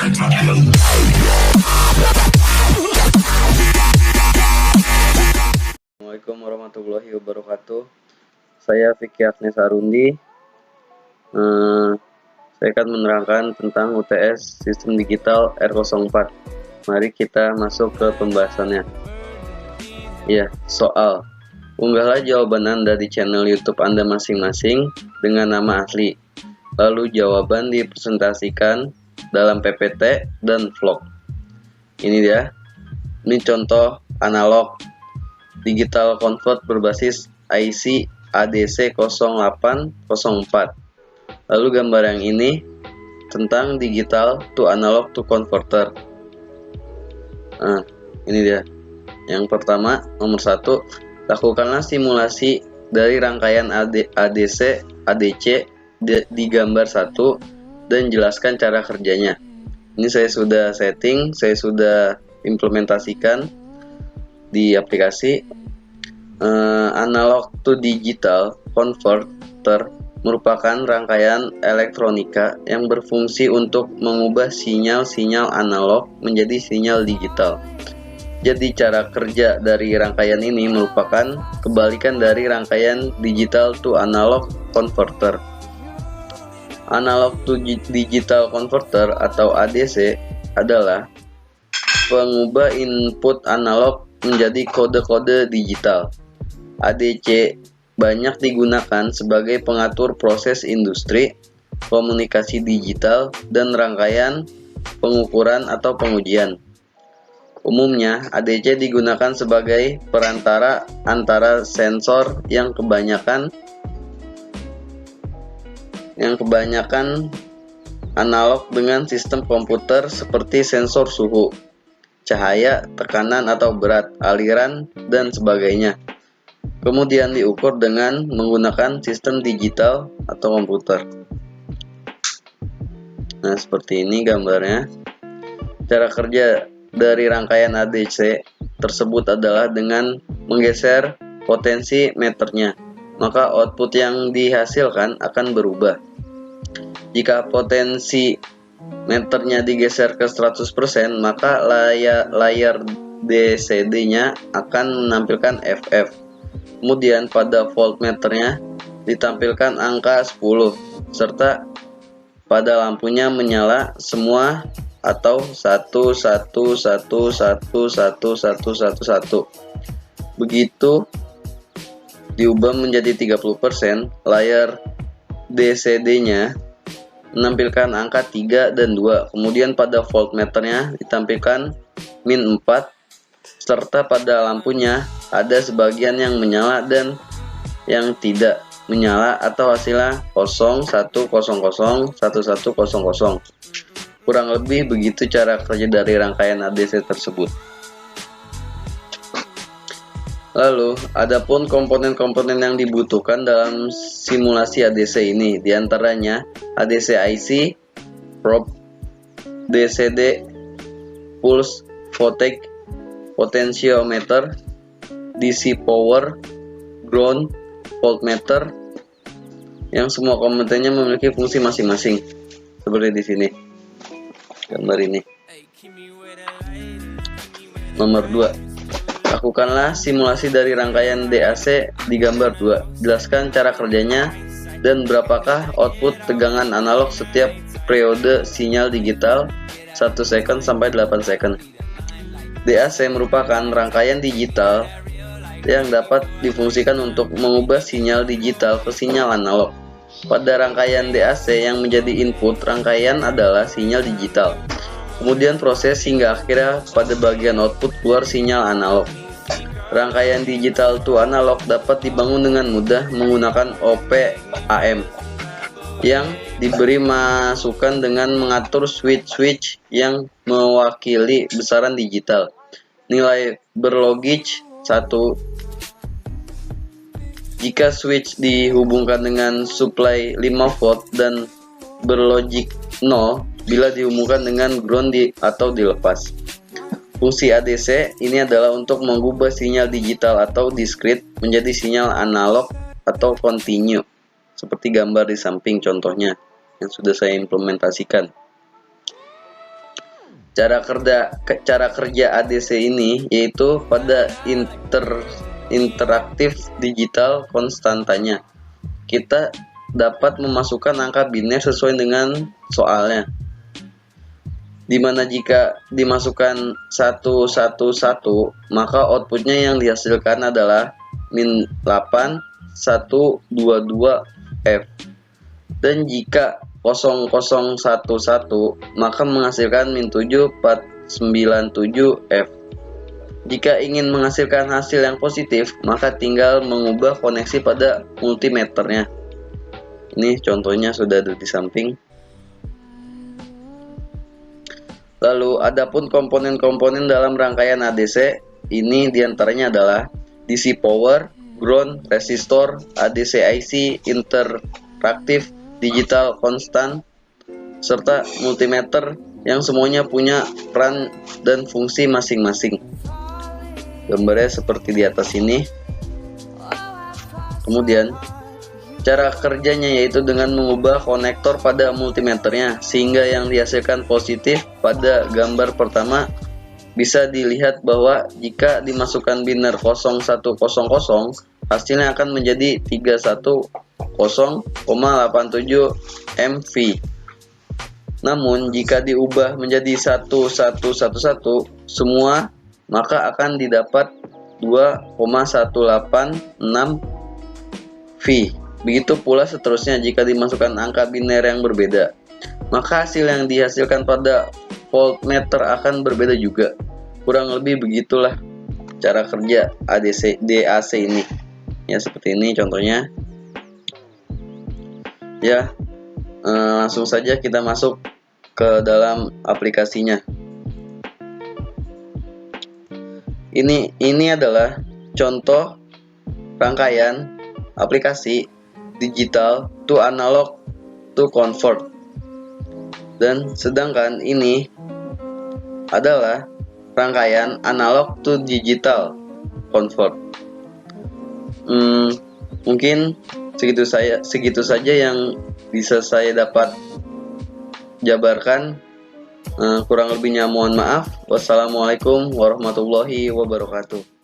Assalamualaikum warahmatullahi wabarakatuh. Saya Fikri Agnes Arundi. Saya akan menerangkan tentang UTS Sistem Digital R04. Mari kita masuk ke pembahasannya. Ya, soal. Unggahlah jawaban Anda di channel YouTube Anda masing-masing dengan nama asli. Lalu jawaban dipresentasikan dalam PPT dan vlog. Ini dia. Ini contoh analog digital convert berbasis IC ADC0804. Lalu gambar yang ini tentang digital to analog to converter. Nah, ini dia. Yang pertama, nomor 1, lakukanlah simulasi dari rangkaian ADC ADC di gambar 1 dan jelaskan cara kerjanya. Ini saya sudah setting, saya sudah implementasikan di aplikasi. Analog to digital converter merupakan rangkaian elektronika yang berfungsi untuk mengubah sinyal-sinyal analog menjadi sinyal digital. Jadi cara kerja dari rangkaian ini merupakan kebalikan dari rangkaian digital to analog converter. Analog to digital converter atau ADC adalah pengubah input analog menjadi kode-kode digital. ADC banyak digunakan sebagai pengatur proses industri, komunikasi digital, dan rangkaian pengukuran atau pengujian. Umumnya, ADC digunakan sebagai perantara antara sensor yang kebanyakan analog dengan sistem komputer seperti sensor suhu, cahaya, tekanan atau berat, aliran, dan sebagainya. Kemudian diukur dengan menggunakan sistem digital atau komputer. Nah, seperti ini gambarnya. Cara kerja dari rangkaian ADC tersebut adalah dengan menggeser potensi meternya, maka output yang dihasilkan akan berubah. Jika potensi meternya digeser ke 100%, maka layar DCD-nya akan menampilkan FF. Kemudian pada voltmeternya ditampilkan angka 10, serta pada lampunya menyala semua atau 111111111. Begitu diubah menjadi 30%, layar DCD-nya menampilkan angka 3 dan 2. Kemudian pada voltmeternya ditampilkan min 4, serta pada lampunya ada sebagian yang menyala dan yang tidak menyala atau hasilnya 0, 1, 0, 0, 1, 1, 0, 0. Kurang lebih begitu cara kerja dari rangkaian ADC tersebut. Lalu, adapun komponen-komponen yang dibutuhkan dalam simulasi ADC ini, diantaranya ADC IC, probe, DCD, pulse, voltage, potentiometer, DC power, ground, voltmeter, yang semua komponennya memiliki fungsi masing-masing. Seperti di sini, gambar ini. Nomor 2. Lakukanlah simulasi dari rangkaian DAC di gambar 2. Jelaskan cara kerjanya dan berapakah output tegangan analog setiap periode sinyal digital 1 second sampai 8 second. DAC merupakan rangkaian digital yang dapat difungsikan untuk mengubah sinyal digital ke sinyal analog. Pada rangkaian DAC yang menjadi input rangkaian adalah sinyal digital. Kemudian proses hingga akhirnya pada bagian output keluar sinyal analog. Rangkaian digital to analog dapat dibangun dengan mudah menggunakan OP-AM yang diberi masukan dengan mengatur switch-switch yang mewakili besaran digital. Nilai berlogik 1 jika switch dihubungkan dengan supply 5 volt dan berlogik 0 bila dihubungkan dengan ground atau dilepas. Fungsi ADC ini adalah untuk mengubah sinyal digital atau discrete menjadi sinyal analog atau continue, seperti gambar di samping contohnya yang sudah saya implementasikan. Cara kerja ADC ini yaitu pada interaktif digital konstantanya. Kita dapat memasukkan angka biner sesuai dengan soalnya. Dimana jika dimasukkan 111, maka outputnya yang dihasilkan adalah min 8 122 F. Dan jika 0011, maka menghasilkan min 7 497 F. Jika ingin menghasilkan hasil yang positif, maka tinggal mengubah koneksi pada multimeternya. Ini contohnya sudah ada di samping. Lalu adapun komponen-komponen dalam rangkaian ADC ini diantaranya adalah DC power, ground, resistor, ADC IC, interaktif, digital konstan, serta multimeter yang semuanya punya peran dan fungsi masing-masing. Gambarnya seperti di atas ini. Kemudian cara kerjanya yaitu dengan mengubah konektor pada multimeternya sehingga yang dihasilkan positif. Pada gambar pertama bisa dilihat bahwa jika dimasukkan biner 0100, hasilnya akan menjadi 310,87 MV. Namun jika diubah menjadi 1111 semua, maka akan didapat 2,186 V. Begitu pula seterusnya jika dimasukkan angka biner yang berbeda, maka hasil yang dihasilkan pada voltmeter akan berbeda juga. Kurang lebih begitulah cara kerja DAC ini. Ya, seperti ini contohnya. Ya, langsung saja kita masuk ke dalam aplikasinya. Ini adalah contoh rangkaian aplikasi digital to analog to convert. Dan sedangkan ini adalah rangkaian analog to digital convert. Mungkin segitu saja yang bisa saya dapat jabarkan. Kurang lebihnya mohon maaf. Wassalamualaikum warahmatullahi wabarakatuh.